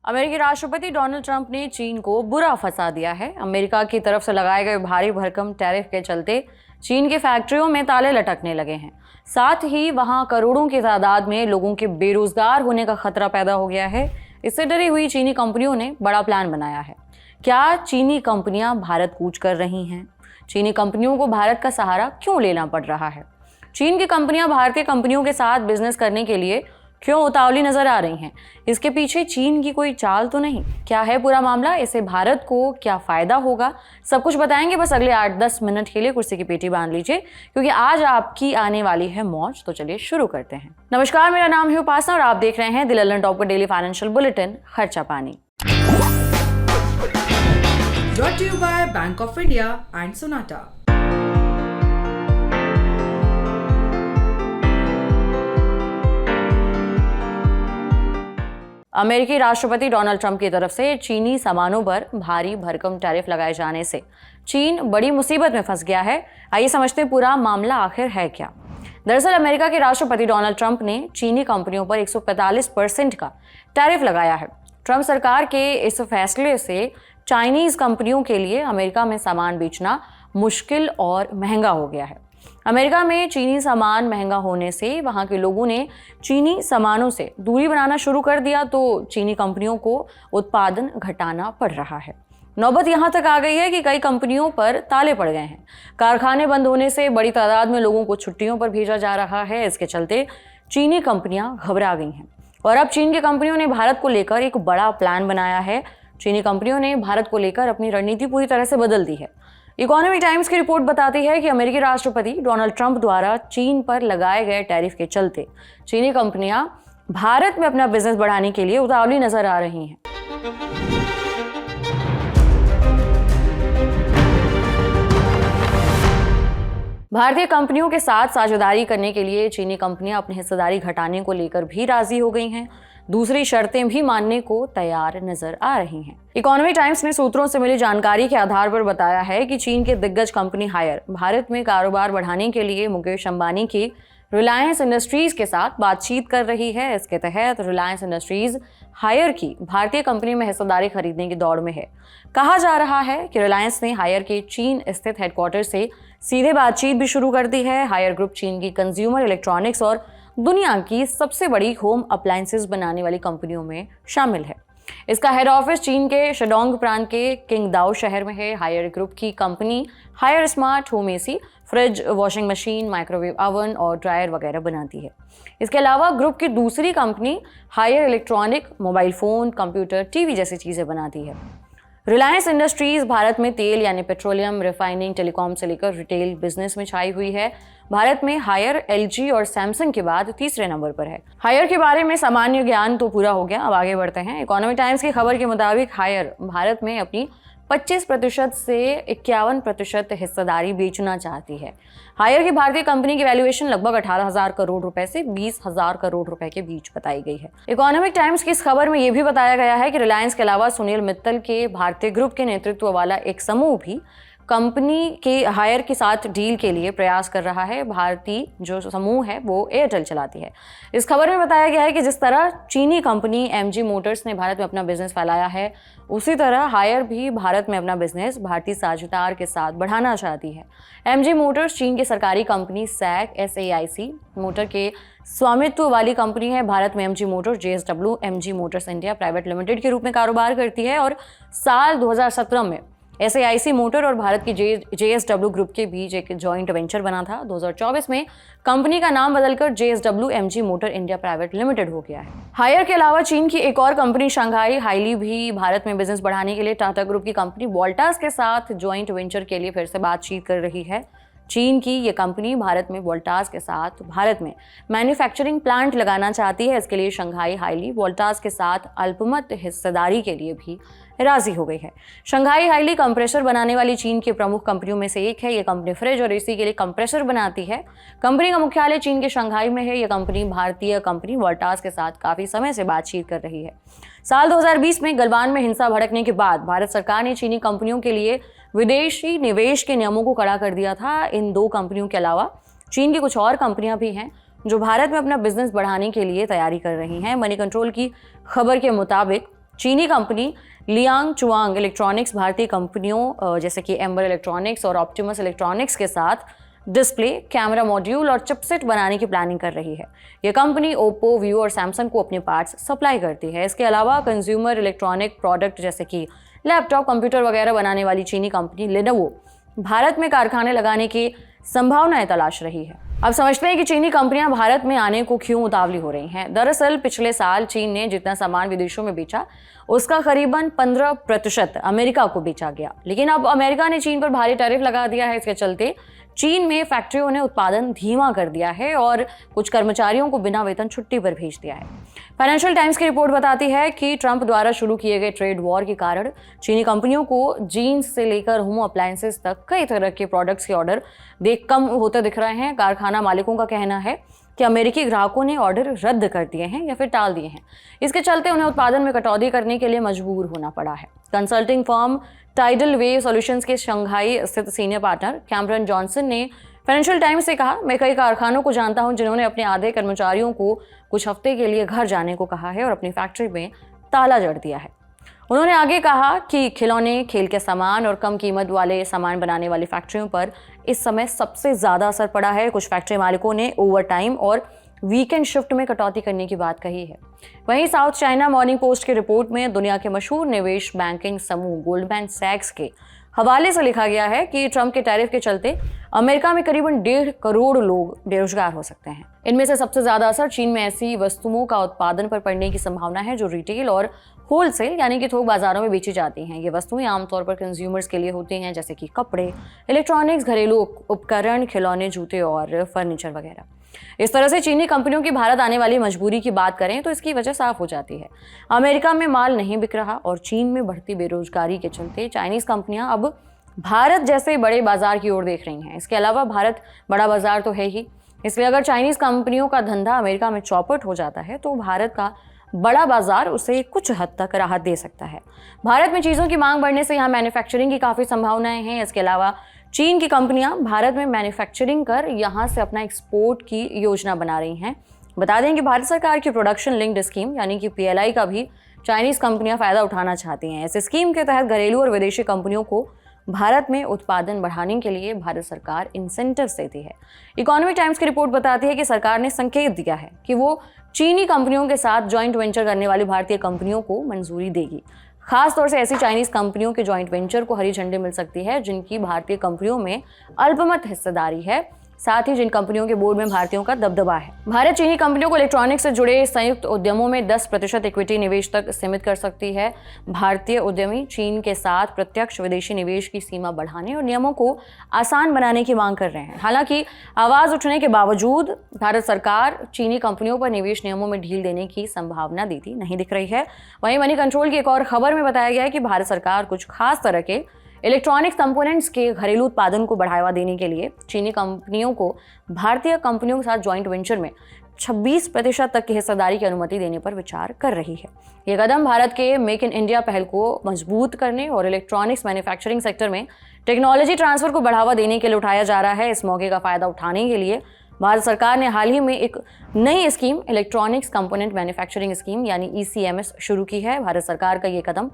अमेरिकी राष्ट्रपति Donald Trump ने चीन को बुरा फंसा दिया है। अमेरिका की तरफ से लगाए गए भारी भरकम टैरिफ के चलते चीन की फैक्ट्रियों में ताले लटकने लगे हैं। साथ ही वहां करोड़ों की तादाद में लोगों के बेरोजगार होने का खतरा पैदा हो गया है। इससे डरी हुई चीनी कंपनियों ने बड़ा प्लान बनाया है। क्या चीनी कंपनियां भारत कूच कर रही हैं? चीनी कंपनियों को भारत का सहारा क्यों लेना पड़ रहा है? चीन की कंपनियां भारतीय कंपनियों के साथ बिजनेस करने के लिए क्यों उतावली नजर आ रही हैं? इसके पीछे चीन की कोई चाल तो नहीं? क्या है पूरा मामला? इससे भारत को क्या फायदा होगा? सब कुछ बताएंगे। बस अगले 8-10 मिनट के लिए कुर्सी की पेटी बांध लीजिए, क्योंकि आज आपकी आने वाली है मौज। तो चलिए शुरू करते हैं। नमस्कार, मेरा नाम है उपासना और आप देख रहे हैं द लंदन टॉप का डेली फाइनेंशियल बुलेटिन खर्चा पानी। Brought to you by Bank of India and Sonata. अमेरिकी राष्ट्रपति डोनाल्ड ट्रंप की तरफ से चीनी सामानों पर भारी भरकम टैरिफ लगाए जाने से चीन बड़ी मुसीबत में फंस गया है। आइए समझते हैं पूरा मामला आखिर है क्या। दरअसल अमेरिका के राष्ट्रपति डोनाल्ड ट्रंप ने चीनी कंपनियों पर 145% का टैरिफ लगाया है। ट्रंप सरकार के इस फैसले से चाइनीज कंपनियों के लिए अमेरिका में सामान बेचना मुश्किल और महंगा हो गया है। अमेरिका में चीनी सामान महंगा होने से वहां के लोगों ने चीनी सामानों से दूरी बनाना शुरू कर दिया, तो चीनी कंपनियों को उत्पादन घटाना पड़ रहा है। नौबत यहां तक आ गई है कि कई कंपनियों पर ताले पड़ गए हैं। कारखाने बंद होने से बड़ी तादाद में लोगों को छुट्टियों पर भेजा जा रहा है। इसके चलते चीनी कंपनियां घबरा गई हैं और अब चीन की कंपनियों ने भारत को लेकर एक बड़ा प्लान बनाया है। चीनी कंपनियों ने भारत को लेकर अपनी रणनीति पूरी तरह से बदल दी है। इकोनॉमिक टाइम्स की रिपोर्ट बताती है कि अमेरिकी राष्ट्रपति डोनाल्ड ट्रंप द्वारा चीन पर लगाए गए टैरिफ के चलते चीनी कंपनियां भारत में अपना बिजनेस बढ़ाने के लिए उतावली नजर आ रही हैं। भारतीय कंपनियों के साथ साझेदारी करने के लिए चीनी कंपनियां अपनी हिस्सेदारी घटाने को लेकर भी राजी हो गई हैं। दूसरी शर्तें भी मानने को तैयार नजर आ रही हैं। इकोनॉमिक टाइम्स ने सूत्रों से मिली जानकारी के आधार पर बताया है कि चीन के दिग्गज कंपनी हायर भारत में कारोबार बढ़ाने के लिए मुकेश अंबानी की रिलायंस इंडस्ट्रीज के साथ बातचीत कर रही है। इसके तहत रिलायंस इंडस्ट्रीज हायर की भारतीय कंपनी में हिस्सेदारी खरीदने की दौड़ में है। कहा जा रहा है कि रिलायंस ने हायर के चीन स्थित हेडक्वार्टर से सीधे बातचीत भी शुरू कर दी है। हायर ग्रुप चीन की कंज्यूमर इलेक्ट्रॉनिक्स और दुनिया की सबसे बड़ी होम अप्लायंसेस बनाने वाली कंपनियों में शामिल है। इसका हेड ऑफिस चीन के शेडोंग प्रांत के किंगदाओ शहर में है। हायर ग्रुप की company hire smart home AC, fridge, washing machine, microwave oven और ड्रायर वगैरह बनाती है। इसके अलावा ग्रुप की दूसरी company hire electronic mobile phone, computer, TV जैसी चीजें बनाती है। रिलायंस इंडस्ट्रीज भारत में तेल यानी पेट्रोलियम, रिफाइनिंग, टेलीकॉम से लेकर रिटेल बिजनेस में छाई हुई है। भारत में हायर एलजी और सैमसंग के बाद तीसरे नंबर पर है। हायर के बारे में सामान्य ज्ञान तो पूरा हो गया, अब आगे बढ़ते हैं। इकोनॉमिक टाइम्स की खबर के मुताबिक हायर भारत में अपनी 25% से 51% हिस्सेदारी बेचना चाहती है। हायर की भारतीय कंपनी की वैल्यूएशन लगभग 18,000 करोड़ रुपए से 20,000 करोड़ रुपए के बीच बताई गई है। इकोनॉमिक टाइम्स की इस खबर में यह भी बताया गया है कि रिलायंस के अलावा सुनील मित्तल के भारतीय ग्रुप के नेतृत्व वाला एक समूह भी कंपनी के हायर के साथ डील के लिए प्रयास कर रहा है। भारतीय जो समूह है वो एयरटेल चलाती है। इस खबर में बताया गया है कि जिस तरह चीनी कंपनी एमजी मोटर्स ने भारत में अपना बिजनेस फैलाया है, उसी तरह हायर भी भारत में अपना बिजनेस भारतीय साझेदार के साथ बढ़ाना चाहती है। एमजी मोटर्स चीन की सरकारी कंपनी SAIC मोटर के स्वामित्व वाली कंपनी है। भारत में MG Motors JSW MG Motors India private limited के रूप में कारोबार करती है और साल 2017 में SAIC मोटर और भारत की JSW ग्रुप के बीच एक जॉइंट वेंचर बना था। 2024 में कंपनी का नाम बदलकर JSW MG motor India private limited हो गया है। हायर के अलावा चीन की एक और कंपनी शंघाई हाइली भी भारत में बिजनेस बढ़ाने के लिए टाटा ग्रुप की कंपनी वोल्टास के साथ जॉइंट वेंचर के लिए फिर से बातचीत कर रही है। चीन की ये कंपनी भारत में वोल्टास के साथ भारत में मैन्युफैक्चरिंग प्लांट लगाना चाहती है। इसके लिए शंघाई हाइली वोल्टास के साथ अल्पमत हिस्सेदारी के लिए भी राजी हो गई है। शंघाई हाइली कंप्रेसर बनाने वाली चीन की प्रमुख कंपनियों में से एक है। ये कंपनी फ्रिज और एसी के लिए कंप्रेसर बनाती है। कंपनी का मुख्यालय चीन के शंघाई में है। यह कंपनी भारतीय कंपनी वोल्टास के साथ काफी समय से बातचीत कर रही है। साल 2020 में गलवान में हिंसा भड़कने के बाद भारत सरकार ने चीनी कंपनियों के लिए विदेशी निवेश के नियमों को कड़ा कर दिया था। इन दो कंपनियों के अलावा चीन की कुछ और कंपनियां भी हैं जो भारत में अपना बिजनेस बढ़ाने के लिए तैयारी कर रही हैं। मनी कंट्रोल की खबर के मुताबिक चीनी कंपनी लियांग चुआंग इलेक्ट्रॉनिक्स भारतीय कंपनियों जैसे कि एम्बर इलेक्ट्रॉनिक्स और ऑप्टिमस इलेक्ट्रॉनिक्स के साथ डिस्प्ले, कैमरा मॉड्यूल और चिपसेट बनाने की प्लानिंग कर रही है। यह कंपनी ओप्पो, वीवो और सैमसंग को अपने पार्ट्स सप्लाई करती है। इसके अलावा कंज्यूमर इलेक्ट्रॉनिक प्रोडक्ट जैसे कि लैपटॉप, कंप्यूटर वगैरह बनाने वाली चीनी कंपनी लेनोवो भारत में कारखाने लगाने की संभावनाएं तलाश रही है। अब समझते हैं कि चीनी कंपनियां भारत में आने को क्यों उतावली हो रही हैं। दरअसल पिछले साल चीन ने जितना सामान विदेशों में बेचा उसका करीबन 15% अमेरिका को बेचा गया, लेकिन अब अमेरिका ने चीन पर भारी टैरिफ लगा दिया है। इसके चलते चीन में फैक्ट्रियों ने उत्पादन धीमा कर दिया है और कुछ कर्मचारियों को बिना वेतन छुट्टी पर भेज दिया है। फाइनेंशियल टाइम्स की रिपोर्ट बताती है कि ट्रंप द्वारा शुरू किए गए ट्रेड वॉर के कारण चीनी कंपनियों को जीन्स से लेकर होम अप्लायंसेस तक कई तरह के प्रोडक्ट्स के ऑर्डर कम होते दिख रहे हैं। कारखाना मालिकों का कहना है कि अमेरिकी ग्राहकों ने ऑर्डर रद्द कर दिए हैं या फिर टाल दिए हैं। इसके चलते उन्हें उत्पादन में कटौती करने के लिए मजबूर होना पड़ा है। Consulting firm tidal wave solutions के शंघाई स्थित सीनियर पार्टनर कैमरन जॉनसन ने फाइनेंशियल टाइम्स से कहा, मैं कई कारखानों को जानता हूं जिन्होंने अपने आधे कर्मचारियों को कुछ हफ्ते के लिए घर जाने को कहा है और अपनी फैक्ट्री में ताला जड़ दिया है। उन्होंने आगे कहा कि खिलौने, खेल के सामान और कम कीमत वाले सामान बनाने वाली फैक्ट्रियों पर इस समय सबसे ज़्यादा असर पड़ा है। कुछ फैक्ट्री मालिकों ने ओवर टाइम और वीकेंड शिफ्ट में कटौती करने की बात कही है। वहीं साउथ चाइना मॉर्निंग पोस्ट की रिपोर्ट में दुनिया के मशहूर निवेश बैंकिंग समूह गोल्डमैन सैक्स के हवाले से लिखा गया है कि ट्रंप के टैरिफ के चलते अमेरिका में करीबन 1.5 करोड़ लोग बेरोजगार हो सकते हैं। इनमें से सबसे ज्यादा असर चीन में ऐसी वस्तुओं का उत्पादन पर पड़ने की संभावना है जो रिटेल और होलसेल यानी कि थोक बाजारों में बेची जाती हैं। ये वस्तुएं आमतौर पर कंज्यूमर्स के लिए होती हैं, जैसे कि कपड़े, इलेक्ट्रॉनिक्स, घरेलू उपकरण, खिलौने, जूते और फर्नीचर वगैरह। इस तरह से चीनी कंपनियों की भारत आने वाली मजबूरी की बात करें तो इसकी वजह साफ हो जाती है। अमेरिका में माल नहीं बिक रहा और चीन में बढ़ती बेरोजगारी के चलते चाइनीज कंपनियां अब भारत जैसे बड़े बाजार की ओर देख रही हैं। इसके अलावा भारत बड़ा बाजार तो है ही, इसलिए अगर चाइनीज कंपनियों का धंधा अमेरिका में चौपट हो जाता है तो भारत का बड़ा बाजार उसे कुछ हद तक राहत दे सकता है। भारत में चीज़ों की मांग बढ़ने से यहाँ मैन्युफैक्चरिंग की काफ़ी संभावनाएं हैं। इसके अलावा चीन की कंपनियां भारत में मैन्युफैक्चरिंग कर यहाँ से अपना एक्सपोर्ट की योजना बना रही हैं। बता दें कि भारत सरकार की प्रोडक्शन लिंक्ड स्कीम यानी कि PLI का भी चाइनीज कंपनियां फ़ायदा उठाना चाहती हैं। इस स्कीम के तहत घरेलू और विदेशी कंपनियों को भारत में उत्पादन बढ़ाने के लिए भारत सरकार इंसेंटिव देती है। इकोनॉमिक टाइम्स की रिपोर्ट बताती है कि सरकार ने संकेत दिया है कि वो चीनी कंपनियों के साथ जॉइंट वेंचर करने वाली भारतीय कंपनियों को मंजूरी देगी। खास तौर से ऐसी चाइनीज कंपनियों के जॉइंट वेंचर को हरी झंडी मिल सकती है जिनकी भारतीय कंपनियों में अल्पमत हिस्सेदारी है, साथ ही जिन कंपनियों के बोर्ड में भारतीयों का दबदबा है। भारत चीनी कंपनियों को इलेक्ट्रॉनिक्स से जुड़े संयुक्त उद्यमों में 10% इक्विटी निवेश तक सीमित कर सकती है। भारतीय उद्यमी चीन के साथ प्रत्यक्ष विदेशी निवेश की सीमा बढ़ाने और नियमों को आसान बनाने की मांग कर रहे हैं। हालांकि आवाज उठने के बावजूद भारत सरकार चीनी कंपनियों पर निवेश नियमों में ढील देने की संभावना देती नहीं दिख रही है। वहीं मनी कंट्रोल की एक और खबर में बताया गया है कि भारत सरकार कुछ खास तरह के इलेक्ट्रॉनिक्स कंपोनेंट्स के घरेलू उत्पादन को बढ़ावा देने के लिए चीनी कंपनियों को भारतीय कंपनियों के साथ जॉइंट वेंचर में 26% तक की हिस्सेदारी की अनुमति देने पर विचार कर रही है। ये कदम भारत के मेक इन इंडिया पहल को मजबूत करने और इलेक्ट्रॉनिक्स मैन्युफैक्चरिंग सेक्टर में टेक्नोलॉजी ट्रांसफर को बढ़ावा देने के लिए उठाया जा रहा है। इस मौके का फायदा उठाने के लिए भारत सरकार ने हाल ही में एक नई scheme electronics component manufacturing scheme यानी ECMS शुरू की है। भारत सरकार का ये कदम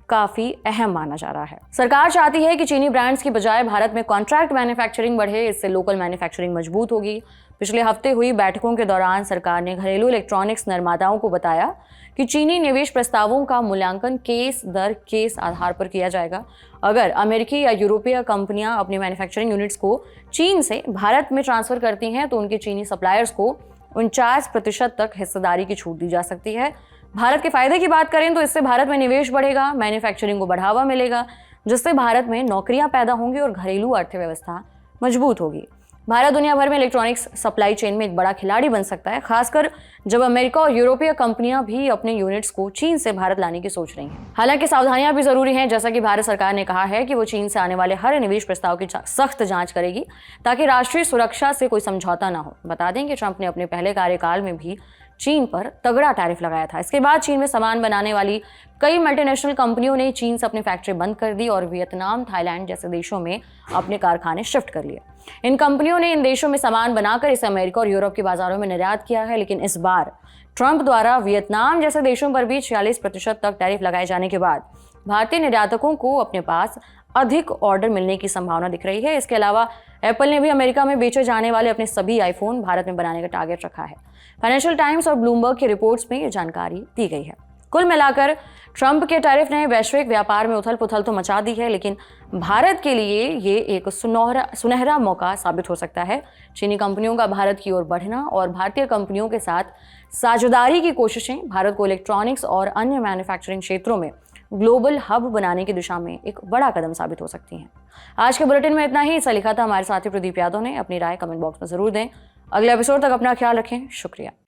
काफी अहम माना जा रहा है। सरकार चाहती है कि चीनी ब्रांड्स की बजाय भारत में कॉन्ट्रैक्ट मैन्युफैक्चरिंग बढ़े, इससे लोकल मैन्युफैक्चरिंग मजबूत होगी। पिछले हफ्ते हुई बैठकों के दौरान सरकार ने घरेलू इलेक्ट्रॉनिक्स निर्माताओं को बताया कि चीनी निवेश प्रस्तावों का मूल्यांकन केस दर केस आधार पर किया जाएगा। अगर अमेरिकी या यूरोपीय कंपनियां अपनी मैन्युफैक्चरिंग यूनिट्स को चीन से भारत में ट्रांसफर करती हैं तो उनके चीनी सप्लायर्स को 49% तक हिस्सेदारी की छूट दी जा सकती है। भारत के फायदे की बात करें तो इससे भारत में निवेश बढ़ेगा, मैन्युफैक्चरिंग को बढ़ावा मिलेगा, जिससे भारत में नौकरियां पैदा होंगी और घरेलू अर्थव्यवस्था मजबूत होगी। भारत दुनिया भर में इलेक्ट्रॉनिक्स सप्लाई चेन में एक बड़ा खिलाड़ी बन सकता है, खासकर जब अमेरिका और यूरोपीय कंपनियां भी अपने यूनिट्स को चीन से भारत लाने की सोच रही हैं। हालांकि सावधानियां भी जरूरी हैं, जैसा कि भारत सरकार ने कहा है कि वो चीन से आने वाले हर निवेश प्रस्ताव की सख्त जांच करेगी ताकि राष्ट्रीय सुरक्षा से कोई समझौता ना हो। बता दें कि ट्रंप ने अपने पहले कार्यकाल में भी चीन पर तगड़ा टैरिफ लगाया था। इसके बाद चीन में सामान बनाने वाली कई मल्टीनेशनल कंपनियों ने चीन से अपनी फैक्ट्री बंद कर दी और वियतनाम, थाईलैंड जैसे देशों में अपने कारखाने शिफ्ट कर लिए। इन कंपनियों ने इन देशों में सामान बनाकर इसे अमेरिका और यूरोप के बाजारों में निर्यात किया है, लेकिन इस बार ट्रंप द्वारा वियतनाम जैसे देशों पर भी 46% तक टैरिफ लगाए जाने के बाद भारतीय निर्यातकों को अपने पास अधिक ऑर्डर मिलने की संभावना दिख रही है। इसके अलावा एप्पल ने भी अमेरिका में बेचे जाने वाले अपने सभी आईफोन भारत में बनाने का टारगेट रखा है। फाइनेंशियल टाइम्स और ब्लूमबर्ग की रिपोर्ट्स में ये जानकारी दी गई है। कुल मिलाकर ट्रंप के टैरिफ ने वैश्विक व्यापार में उथल पुथल तो मचा दी है, लेकिन भारत के लिए ये एक सुनहरा मौका साबित हो सकता है। चीनी कंपनियों का भारत की ओर बढ़ना और भारतीय कंपनियों के साथ साझेदारी की कोशिशें भारत को इलेक्ट्रॉनिक्स और अन्य मैन्युफैक्चरिंग क्षेत्रों में ग्लोबल हब बनाने की दिशा में एक बड़ा कदम साबित हो सकती हैं। आज के बुलेटिन में इतना ही। इसे लिखा था हमारे साथी प्रदीप यादव ने। अपनी राय कमेंट बॉक्स में जरूर दें। अगले एपिसोड तक अपना ख्याल रखें। शुक्रिया।